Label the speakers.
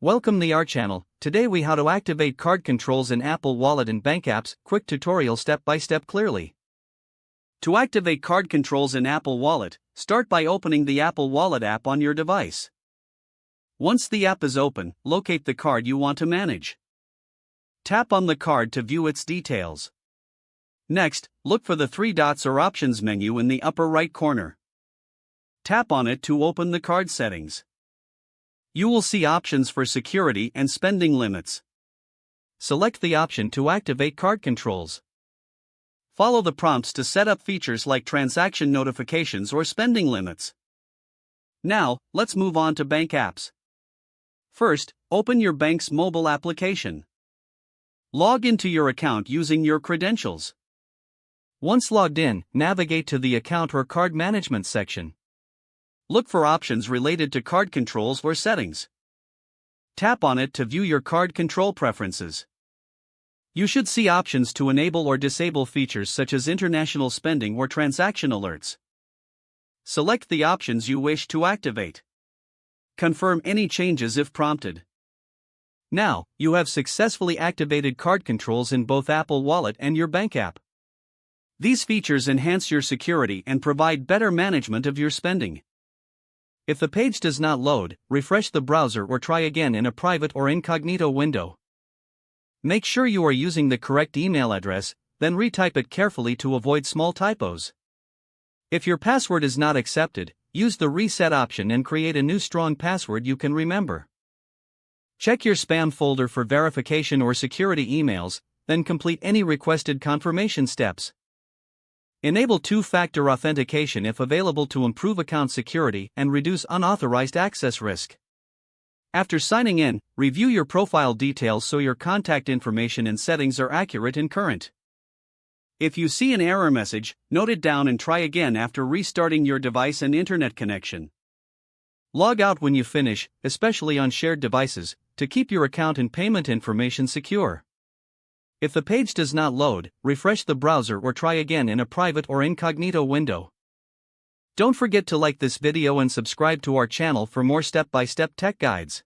Speaker 1: Welcome to our channel. Today we how to activate card controls in Apple Wallet and bank apps. Quick tutorial step by step clearly. To activate card controls in Apple Wallet, start by opening the Apple Wallet app on your device. Once the app is open, locate the card you want to manage. Tap on the card to view its details. Next, look for the three dots or options menu in the upper right corner. Tap on it to open the card settings. You will see options for security and spending limits. Select the option to activate card controls. Follow the prompts to set up features like transaction notifications or spending limits. Now, let's move on to bank apps. First, open your bank's mobile application. Log into your account using your credentials. Once logged in, navigate to the account or card management section. Look for options related to card controls or settings. Tap on it to view your card control preferences. You should see options to enable or disable features such as international spending or transaction alerts. Select the options you wish to activate. Confirm any changes if prompted. Now, you have successfully activated card controls in both Apple Wallet and your bank app. These features enhance your security and provide better management of your spending. If the page does not load, refresh the browser or try again in a private or incognito window. Make sure you are using the correct email address, then retype it carefully to avoid small typos. If your password is not accepted, use the reset option and create a new strong password you can remember. Check your spam folder for verification or security emails, then complete any requested confirmation steps. Enable two-factor authentication if available to improve account security and reduce unauthorized access risk. After signing in, review your profile details so your contact information and settings are accurate and current. If you see an error message, note it down and try again after restarting your device and internet connection. Log out when you finish, especially on shared devices, to keep your account and payment information secure. If the page does not load, refresh the browser or try again in a private or incognito window. Don't forget to like this video and subscribe to our channel for more step-by-step tech guides.